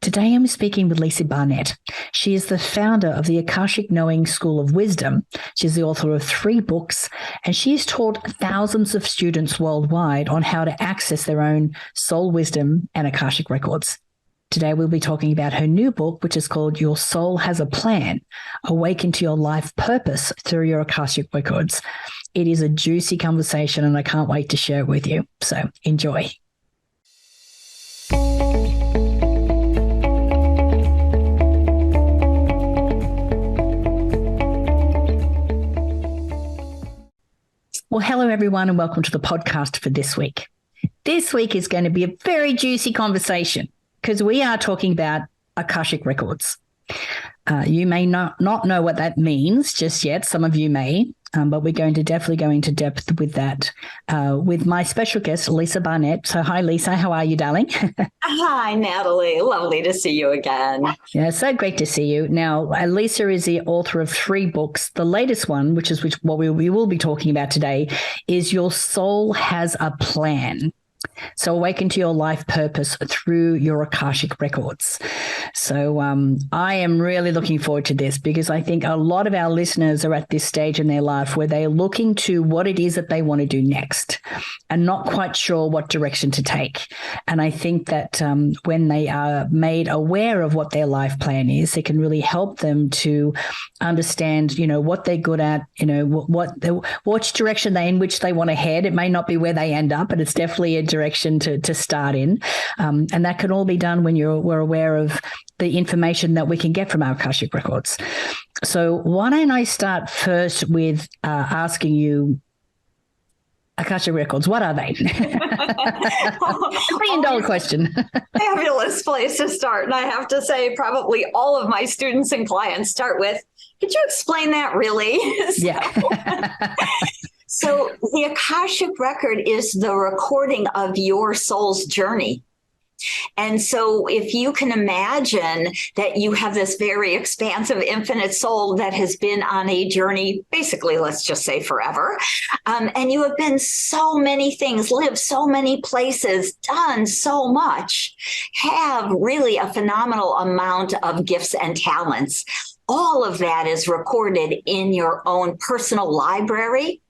Today I'm speaking with Lisa Barnett. She is the founder of the Akashic Knowing School of Wisdom. She's the author of 3 books, and she's taught thousands of students worldwide on how to access their own soul wisdom and Akashic records. Today we'll be talking about her new book, which is called Your Soul Has a Plan, Awaken to Your Life Purpose Through Your Akashic Records. It is a juicy conversation, and I can't wait to share it with you. So enjoy. Well, hello, everyone, and welcome to the podcast for this week. This week is going to be a very juicy conversation because we are talking about Akashic Records. You may not know what that means just yet. Some of you may, but we're going to definitely go into depth with that with my special guest, Lisa Barnett. So hi, Lisa. How are you, darling? Hi, Natalie. Lovely to see you again. Yeah, so great to see you. Now, Lisa is the author of 3 books. The latest one, which what we will be talking about today, is Your Soul Has a Plan. So awaken to your life purpose through your Akashic records. So I am really looking forward to this because I think a lot of our listeners are at this stage in their life where they're looking to what it is that they want to do next and not quite sure what direction to take. And I think that when they are made aware of what their life plan is, it can really help them to understand, what they're good at, which direction in which they want to head. It may not be where they end up, but it's definitely a direction to start in. And that can all be done when we're aware of the information that we can get from our Akashic records. So why don't I start first with asking you, Akashic records, what are they? $1 million question. Fabulous place to start. And I have to say, probably all of my students and clients start with, could you explain that really? Yeah. So the Akashic Record is the recording of your soul's journey. And so if you can imagine that you have this very expansive, infinite soul that has been on a journey, basically, let's just say forever, and you have been so many things, lived so many places, done so much, have really a phenomenal amount of gifts and talents. All of that is recorded in your own personal library,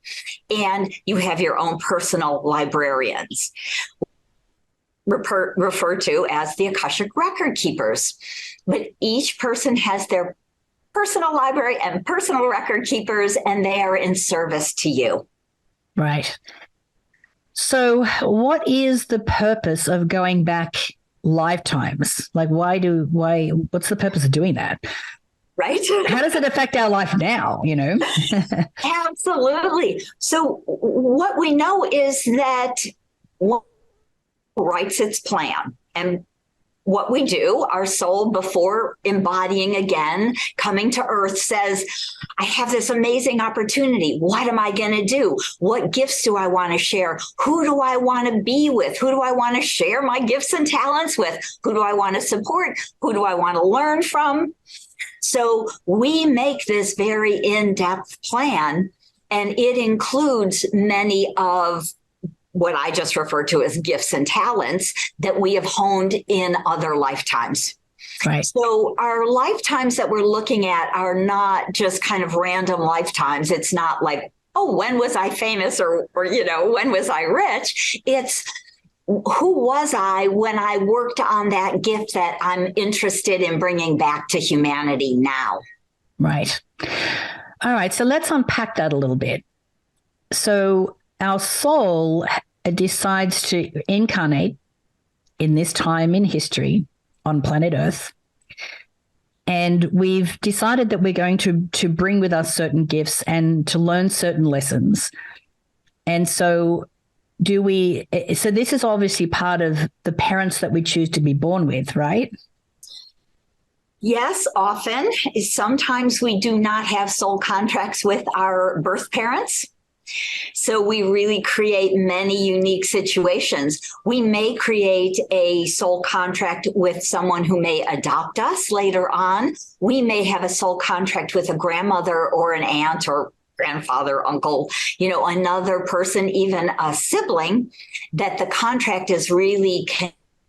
and you have your own personal librarians, referred to as the Akashic Record keepers. But each person has their personal library and personal record keepers, and they are in service to you. Right. So what is the purpose of going back lifetimes? Like, what's the purpose of doing that? Right? How does it affect our life now, Absolutely. So what we know is that one writes its plan. And what we do, our soul, before embodying again, coming to earth, says, I have this amazing opportunity. What am I going to do? What gifts do I want to share? Who do I want to be with? Who do I want to share my gifts and talents with? Who do I want to support? Who do I want to learn from? So we make this very in-depth plan, and it includes many of what I just referred to as gifts and talents that we have honed in other lifetimes. Right. So our lifetimes that we're looking at are not just kind of random lifetimes. It's not like, oh, when was I famous or when was I rich? It's who was I when I worked on that gift that I'm interested in bringing back to humanity now? Right. All right. So let's unpack that a little bit. So our soul decides to incarnate in this time in history on planet Earth. And we've decided that we're going to bring with us certain gifts and to learn certain lessons. And so so this is obviously part of the parents that we choose to be born with, right? Yes, often. Sometimes we do not have soul contracts with our birth parents. So we really create many unique situations. We may create a soul contract with someone who may adopt us later on. We may have a soul contract with a grandmother or an aunt or grandfather, uncle, another person, even a sibling, that the contract is really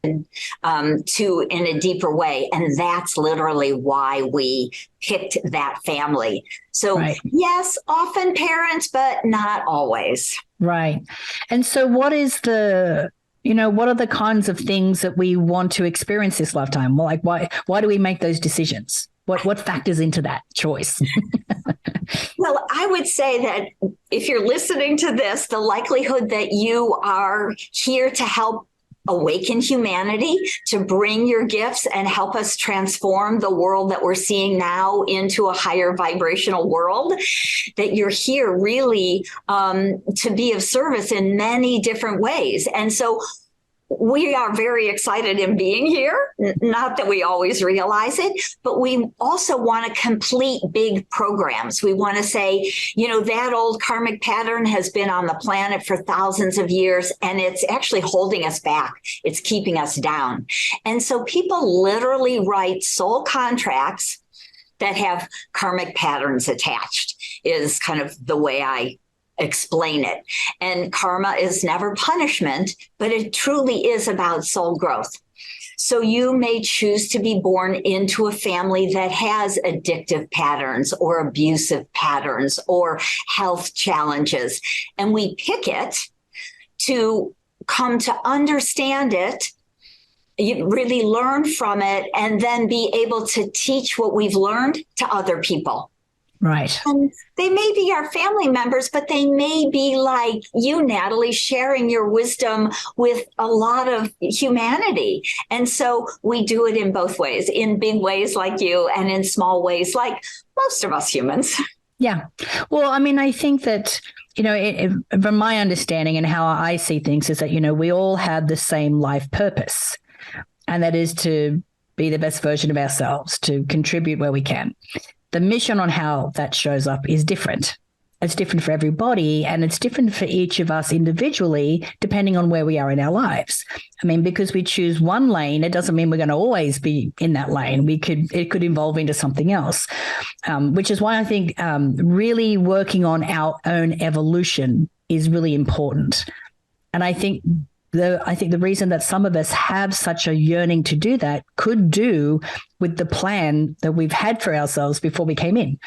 to in a deeper way. And that's literally why we picked that family. So yes, often parents, but not always. Right. And so what is what are the kinds of things that we want to experience this lifetime? Well, like why do we make those decisions? What factors into that choice? Well, I would say that if you're listening to this, the likelihood that you are here to help awaken humanity, to bring your gifts and help us transform the world that we're seeing now into a higher vibrational world, that you're here really to be of service in many different ways. And so we are very excited in being here. Not that we always realize it, but we also want to complete big programs. We want to say, that old karmic pattern has been on the planet for thousands of years, and it's actually holding us back. It's keeping us down. And so people literally write soul contracts that have karmic patterns attached, is kind of the way I explain it. And karma is never punishment, but it truly is about soul growth. So you may choose to be born into a family that has addictive patterns or abusive patterns or health challenges. And we pick it to come to understand it, you really learn from it, and then be able to teach what we've learned to other people. Right. And they may be our family members, but they may be like you, Natalie, sharing your wisdom with a lot of humanity. And so we do it in both ways, in big ways like you, and in small ways like most of us humans. Yeah. Well, I mean, I think that, from my understanding and how I see things is that, we all have the same life purpose, and that is to be the best version of ourselves, to contribute where we can. The mission on how that shows up is different. It's different for everybody, and it's different for each of us individually, depending on where we are in our lives. I mean, because we choose one lane, it doesn't mean we're going to always be in that lane. It could evolve into something else, which is why I think really working on our own evolution is really important. And I think the reason that some of us have such a yearning to do that could do with the plan that we've had for ourselves before we came in.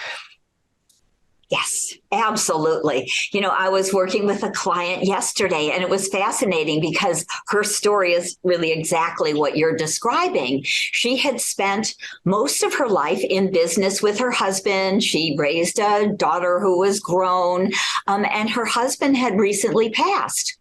Yes, absolutely. I was working with a client yesterday, and it was fascinating because her story is really exactly what you're describing. She had spent most of her life in business with her husband. She raised a daughter who was grown, and her husband had recently passed.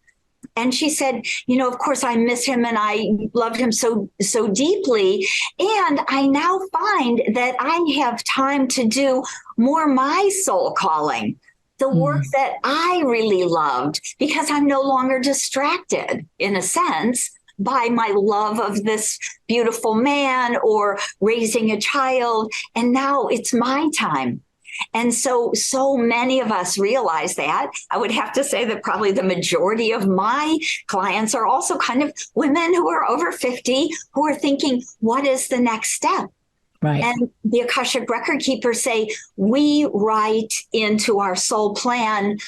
And she said, of course, I miss him and I loved him so deeply. And I now find that I have time to do more my soul calling, the work that I really loved, because I'm no longer distracted, in a sense, by my love of this beautiful man or raising a child. And now it's my time. And so many of us realize that. I would have to say that probably the majority of my clients are also kind of women who are over 50 who are thinking, what is the next step? Right. And the Akashic Record keepers say, we write into our soul plan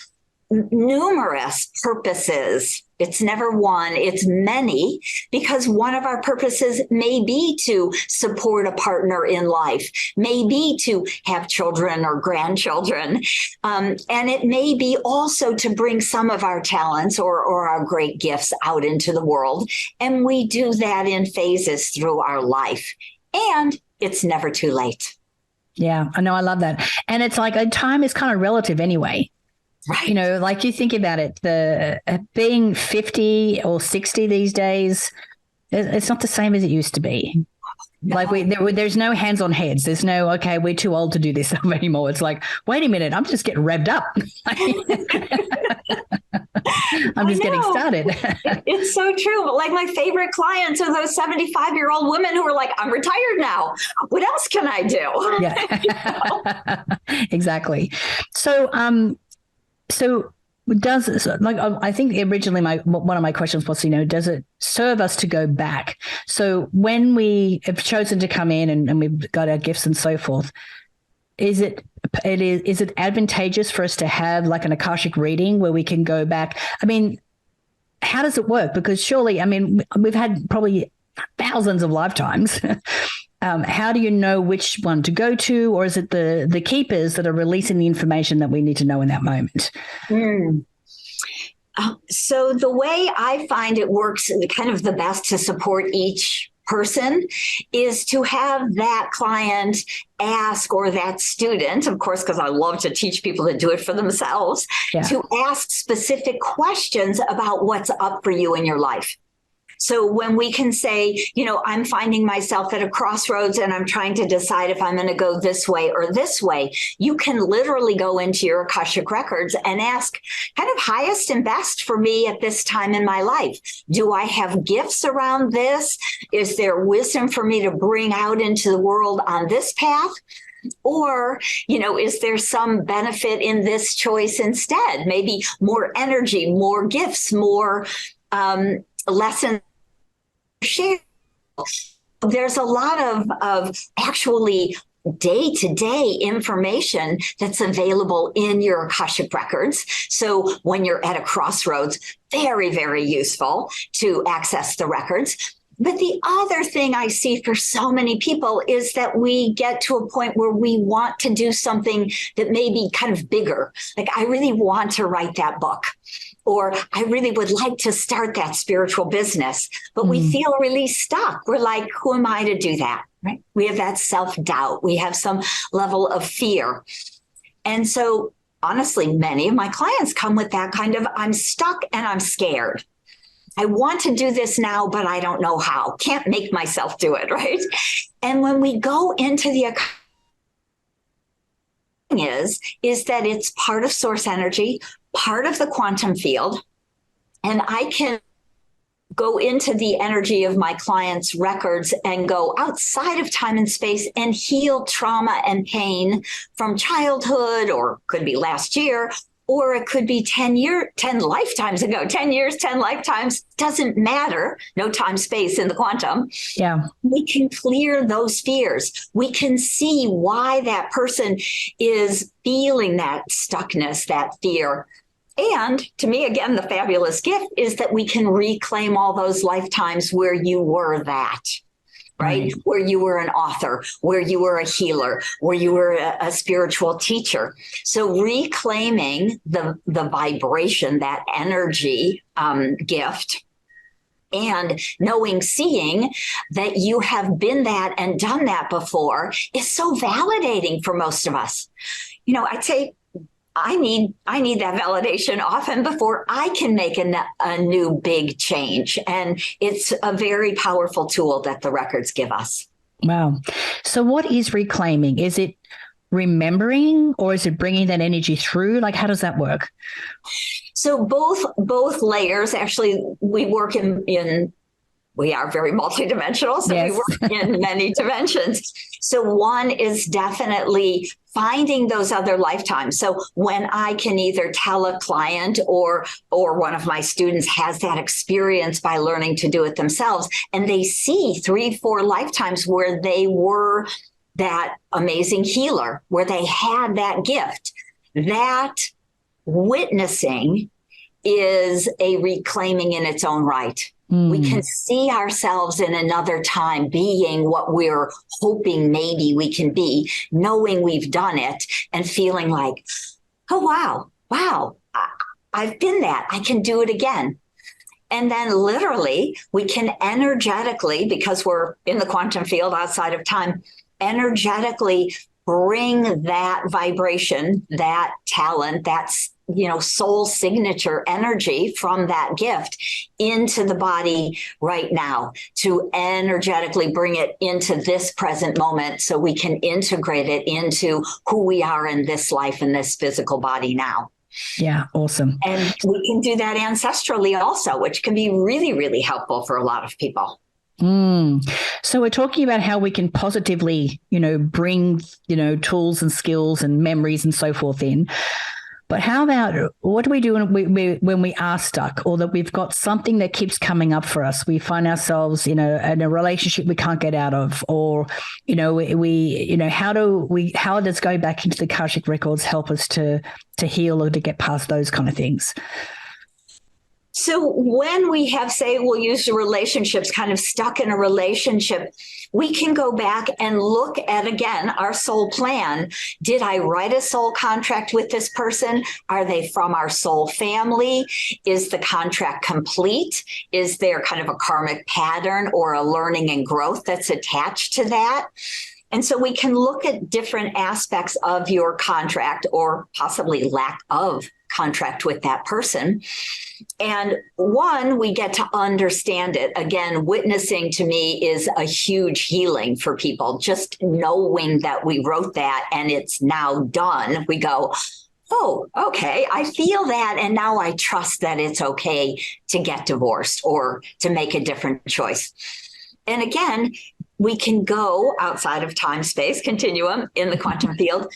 numerous purposes. It's never one, it's many, because one of our purposes may be to support a partner in life, may be to have children or grandchildren. And it may be also to bring some of our talents or our great gifts out into the world. And we do that in phases through our life. And it's never too late. Yeah, I know. I love that. And it's like time is kind of relative anyway. Right. Like you think about it, the being 50 or 60 these days, it's not the same as it used to be. No. Like there's no hands on heads. There's no, okay, we're too old to do this stuff anymore. It's like, wait a minute, I'm just getting revved up. I'm just getting started. It's so true. But like my favorite clients are those 75-year-old women who are like, I'm retired now. What else can I do? Yeah, exactly. So I think originally one of my questions was, does it serve us to go back? So when we have chosen to come in and we've got our gifts and so forth, is it advantageous for us to have like an Akashic reading where we can go back? I mean, how does it work? Because surely, I mean, we've had probably thousands of lifetimes. How do you know which one to go to, or is it the keepers that are releasing the information that we need to know in that moment? So the way I find it works kind of the best to support each person is to have that client ask, or that student, of course, because I love to teach people to do it for themselves, to ask specific questions about what's up for you in your life. So when we can say, you know, I'm finding myself at a crossroads and I'm trying to decide if I'm going to go this way or this way, you can literally go into your Akashic Records and ask kind of highest and best for me at this time in my life. Do I have gifts around this? Is there wisdom for me to bring out into the world on this path? Or, you know, is there some benefit in this choice instead? Maybe more energy, more gifts, more lessons share. There's a lot of actually day-to-day information that's available in your Akashic Records. So when you're at a crossroads, very, very useful to access the records. But the other thing I see for so many people is that we get to a point where we want to do something that may be kind of bigger. Like, I really want to write that book, or I really would like to start that spiritual business, but we feel really stuck. We're like, who am I to do that? Right? We have that self-doubt. We have some level of fear. And so honestly, many of my clients come with that kind of, I'm stuck and I'm scared. I want to do this now, but I don't know how. Can't make myself do it, right? And when we go into the is that it's part of source energy, part of the quantum field, and I can go into the energy of my clients' records and go outside of time and space and heal trauma and pain from childhood, or could be last year, or it could be 10 lifetimes ago, 10 years, 10 lifetimes, doesn't matter. No time, space in the quantum. Yeah. We can clear those fears. We can see why that person is feeling that stuckness, that fear. And to me, again, the fabulous gift is that we can reclaim all those lifetimes where you were that. Right? Where you were an author, where you were a healer, where you were a spiritual teacher. So reclaiming the vibration, that energy gift, and seeing that you have been that and done that before is so validating for most of us. You know, I'd say I need that validation often before I can make a new big change. And it's a very powerful tool that the records give us. Wow. So what is reclaiming? Is it remembering, or is it bringing that energy through? Like, how does that work? So both layers, actually, we work we are very multidimensional, so yes. We work in many dimensions. So one is definitely finding those other lifetimes. So when I can either tell a client or one of my students has that experience by learning to do it themselves, and they see 3-4 lifetimes where they were that amazing healer, where they had that gift, that witnessing is a reclaiming in its own right. We can see ourselves in another time being what we're hoping maybe we can be, knowing we've done it and feeling like, oh, wow, I've been that. I can do it again. And then literally we can energetically, because we're in the quantum field outside of time, energetically bring that vibration, that talent, that's soul signature energy from that gift into the body right now, to energetically bring it into this present moment so we can integrate it into who we are in this life, in this physical body now. Yeah, awesome. And we can do that ancestrally also, which can be really, really helpful for a lot of people. So we're talking about how we can positively, bring, tools and skills and memories and so forth in. But how about, what do we do when we are stuck, or that we've got something that keeps coming up for us? We find ourselves, in a relationship we can't get out of, or, how does going back into the Akashic Records help us to heal or to get past those kind of things? So, So when we have, say, we'll use the relationships, kind of stuck in a relationship, we can go back and look at, again, our soul plan. Did I write a soul contract with this person? Are they from our soul family? Is the contract complete? Is there kind of a karmic pattern or a learning and growth that's attached to that? And so we can look at different aspects of your contract or possibly lack of contract with that person. And one, we get to understand it. Again, witnessing to me is a huge healing for people. Just knowing that we wrote that and it's now done, we go, oh, okay, I feel that. And now I trust that it's okay to get divorced or to make a different choice. And again, we can go outside of time-space continuum in the quantum field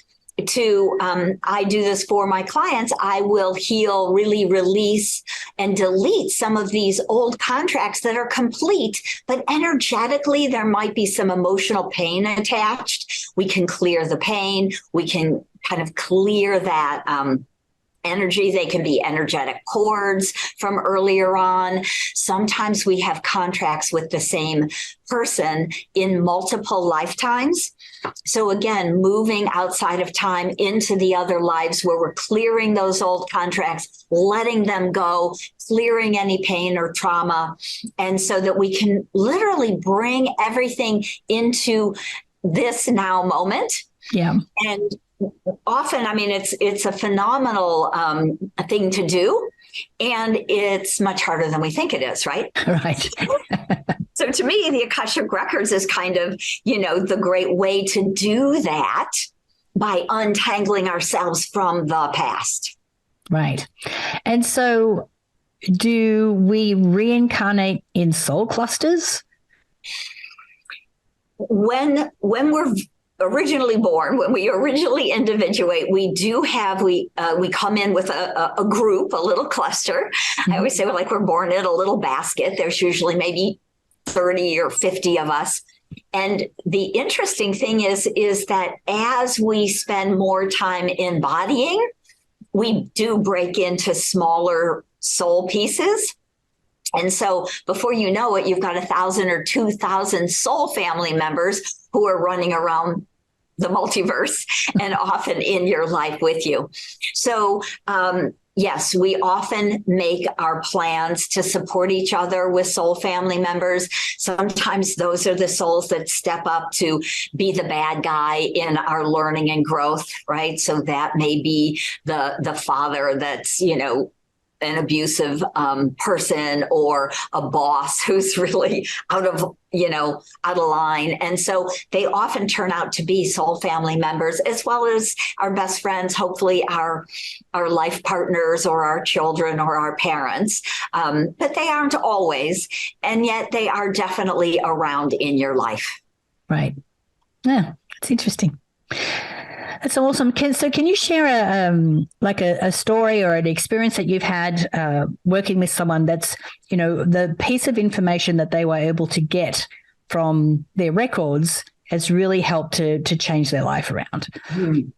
to, I do this for my clients. I will heal, really release and delete some of these old contracts that are complete, but energetically, there might be some emotional pain attached. We can clear the pain. We can kind of clear that, energy. They can be energetic cords from earlier on. Sometimes we have contracts with the same person in multiple lifetimes. So again, moving outside of time into the other lives where we're clearing those old contracts, letting them go, clearing any pain or trauma. And so that we can literally bring everything into this now moment. Yeah. And often, I mean, it's a phenomenal thing to do, and it's much harder than we think it is, right? Right. So to me, the Akashic Records is kind of, the great way to do that by untangling ourselves from the past. Right. And so do we reincarnate in soul clusters? When we're originally born, when we originally individuate, we come in with a group, a little cluster. Mm-hmm. I always say we're born in a little basket. There's usually maybe 30 or 50 of us. And the interesting thing is that as we spend more time embodying, we do break into smaller soul pieces. And so before you know it, you've got 1,000 or 2,000 soul family members who are running around the multiverse and often in your life with you. So, yes, we often make our plans to support each other with soul family members. Sometimes those are the souls that step up to be the bad guy in our learning and growth, right? So that may be the father that's, an abusive person or a boss who's really out of line. And so they often turn out to be soul family members, as well as our best friends, hopefully our life partners or our children or our parents. But they aren't always, and yet they are definitely around in your life. Right. Yeah, it's interesting. That's awesome. Can you share a story or an experience that you've had working with someone that's, the piece of information that they were able to get from their records has really helped to change their life around? Mm.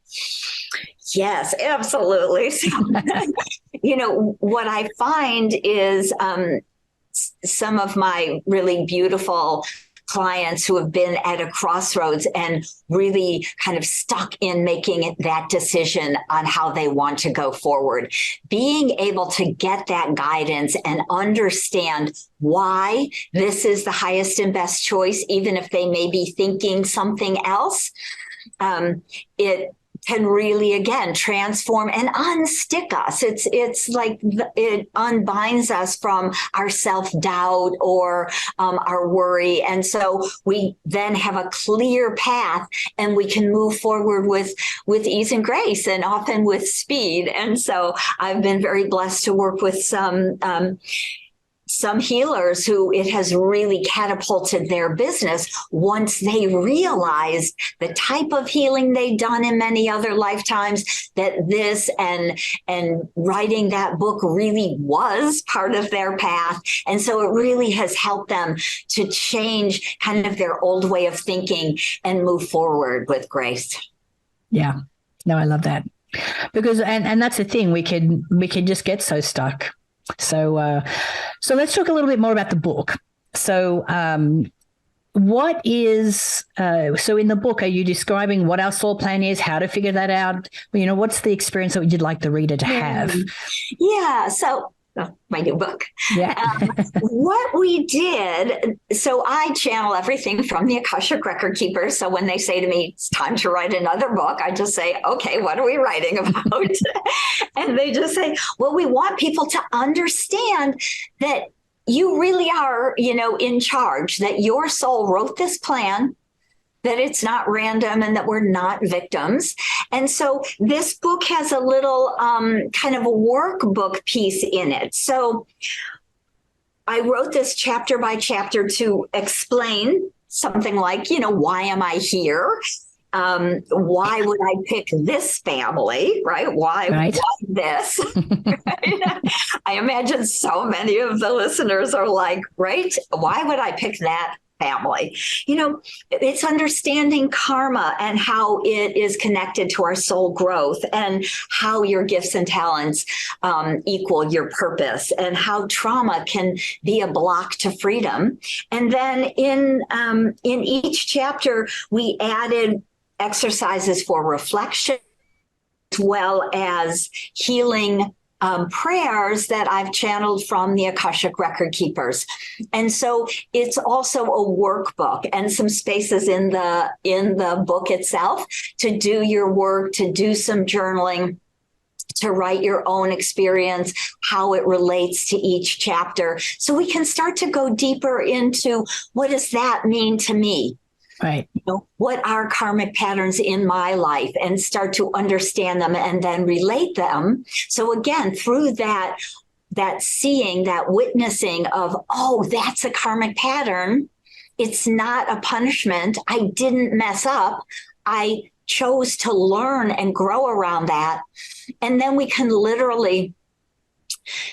Yes, absolutely. So, what I find is some of my really beautiful clients who have been at a crossroads and really kind of stuck in making that decision on how they want to go forward. Being able to get that guidance and understand why this is the highest and best choice, even if they may be thinking something else, it can really, again, transform and unstick us. It's like it unbinds us from our self-doubt or our worry. And so we then have a clear path and we can move forward with ease and grace and often with speed. And so I've been very blessed to work with some healers who it has really catapulted their business once they realized the type of healing they'd done in many other lifetimes, that this and writing that book really was part of their path. And so it really has helped them to change kind of their old way of thinking and move forward with grace. Yeah. No, I love that. Because and that's the thing, we can just get so stuck So let's talk a little bit more about the book. So what is, so in the book, are you describing what our soul plan is, how to figure that out? What's the experience that you'd like the reader to have? Yeah. So my new book. Yeah. What we did, so I channel everything from the Akashic Record keepers. So when they say to me, it's time to write another book, I just say, okay, what are we writing about? And they just say, well, we want people to understand that you really are, in charge, that your soul wrote this plan, that it's not random, and that we're not victims. And so this book has a little kind of a workbook piece in it. So I wrote this chapter by chapter to explain something like, why am I here? Why would I pick this family, right? Why this? I imagine so many of the listeners are like, right? Why would I pick that family? It's understanding karma and how it is connected to our soul growth, and how your gifts and talents equal your purpose, and how trauma can be a block to freedom. And then in each chapter, we added exercises for reflection, as well as healing prayers that I've channeled from the Akashic Record keepers. And so it's also a workbook and some spaces in the book itself to do your work, to do some journaling, to write your own experience, how it relates to each chapter. So we can start to go deeper into, what does that mean to me? Right. What are karmic patterns in my life, and start to understand them and then relate them. So again, through that seeing, that witnessing of, oh, that's a karmic pattern. It's not a punishment. I didn't mess up. I chose to learn and grow around that. And then we can literally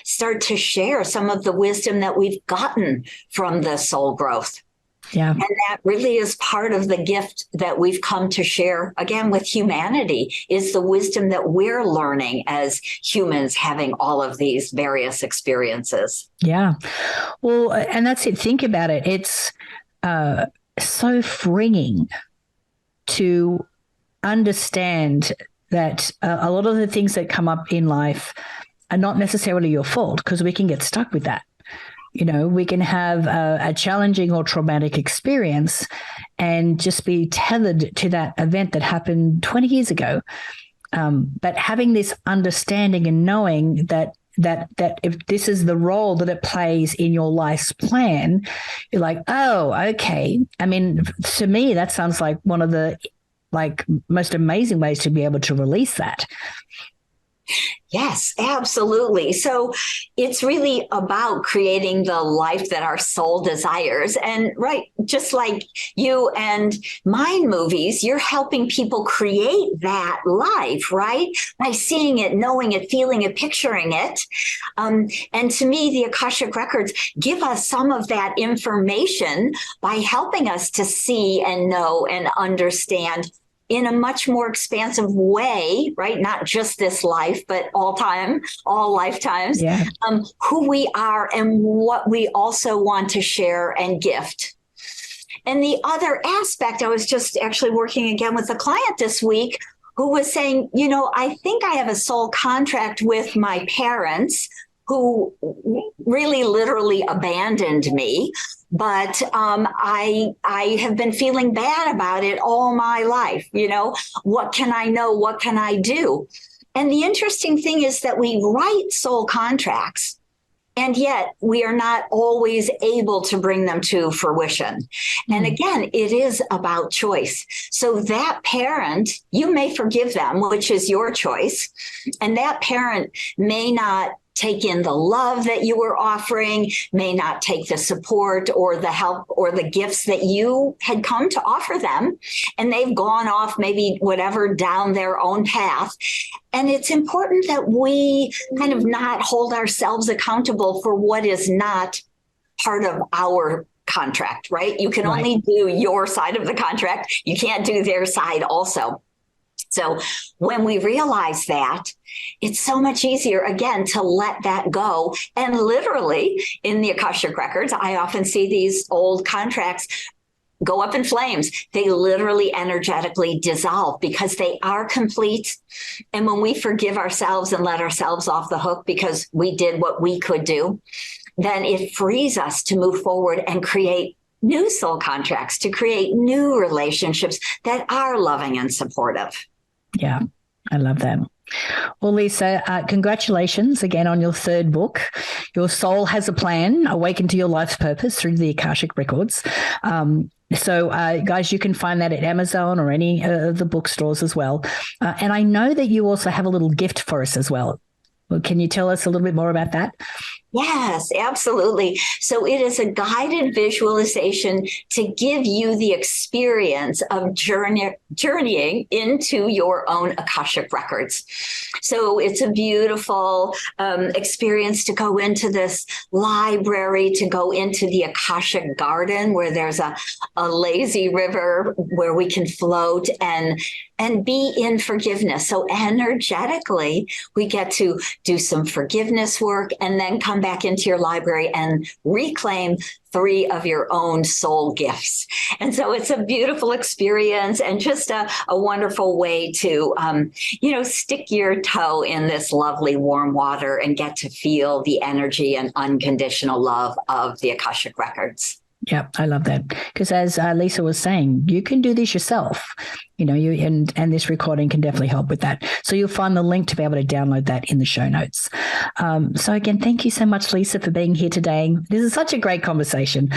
start to share some of the wisdom that we've gotten from the soul growth. Yeah. And that really is part of the gift that we've come to share, again, with humanity, is the wisdom that we're learning as humans, having all of these various experiences. Yeah. Well, and that's it. Think about it. It's so freeing to understand that a lot of the things that come up in life are not necessarily your fault, because we can get stuck with that. We can have a challenging or traumatic experience and just be tethered to that event that happened 20 years ago. But having this understanding and knowing that if this is the role that it plays in your life's plan, you're like, oh, okay. I mean, to me, that sounds like one of the most amazing ways to be able to release that. Yes, absolutely. So it's really about creating the life that our soul desires. And right, just like you and Mind Movies, you're helping people create that life, right? By seeing it, knowing it, feeling it, picturing it. And to me, the Akashic Records give us some of that information by helping us to see and know and understand in a much more expansive way, right? Not just this life, but all lifetimes, yeah. Who we are and what we also want to share and gift. And the other aspect, I was just actually working again with a client this week who was saying, I think I have a soul contract with my parents, who really literally abandoned me. But I have been feeling bad about it all my life. What can I know? What can I do? And the interesting thing is that we write soul contracts, and yet we are not always able to bring them to fruition. And again, it is about choice. So that parent, you may forgive them, which is your choice. And that parent may not take in the love that you were offering, may not take the support or the help or the gifts that you had come to offer them. And they've gone off maybe whatever down their own path. And it's important that we kind of not hold ourselves accountable for what is not part of our contract, right? You can only do your side of the contract. You can't do their side also. So when we realize that, it's so much easier, again, to let that go. And literally in the Akashic Records, I often see these old contracts go up in flames. They literally energetically dissolve because they are complete. And when we forgive ourselves and let ourselves off the hook because we did what we could do, then it frees us to move forward and create new soul contracts, to create new relationships that are loving and supportive. Yeah, I love that. Well, Lisa, congratulations again on your third book. Your Soul Has a Plan, Awaken to Your Life's Purpose through the Akashic Records. So, guys, you can find that at Amazon or any of the bookstores as well. And I know that you also have a little gift for us as well. Well, can you tell us a little bit more about that? Yes, absolutely. So it is a guided visualization to give you the experience of journeying into your own Akashic Records. So it's a beautiful experience to go into this library, to go into the Akashic Garden where there's a lazy river where we can float and be in forgiveness. So energetically, we get to do some forgiveness work and then come back into your library and reclaim 3 of your own soul gifts. And so it's a beautiful experience and just a wonderful way to, stick your toe in this lovely warm water and get to feel the energy and unconditional love of the Akashic Records. Yeah, I love that. Because as Lisa was saying, you can do this yourself. And this recording can definitely help with that. So you'll find the link to be able to download that in the show notes. So again, thank you so much, Lisa, for being here today. This is such a great conversation.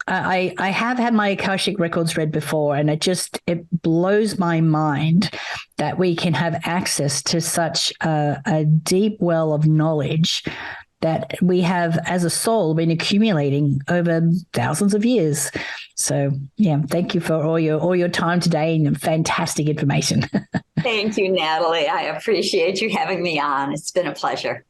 I have had my Akashic Records read before, and it blows my mind that we can have access to such a deep well of knowledge that we have as a soul been accumulating over thousands of years. So yeah, thank you for all your time today and fantastic information. Thank you, Natalie. I appreciate you having me on. It's been a pleasure.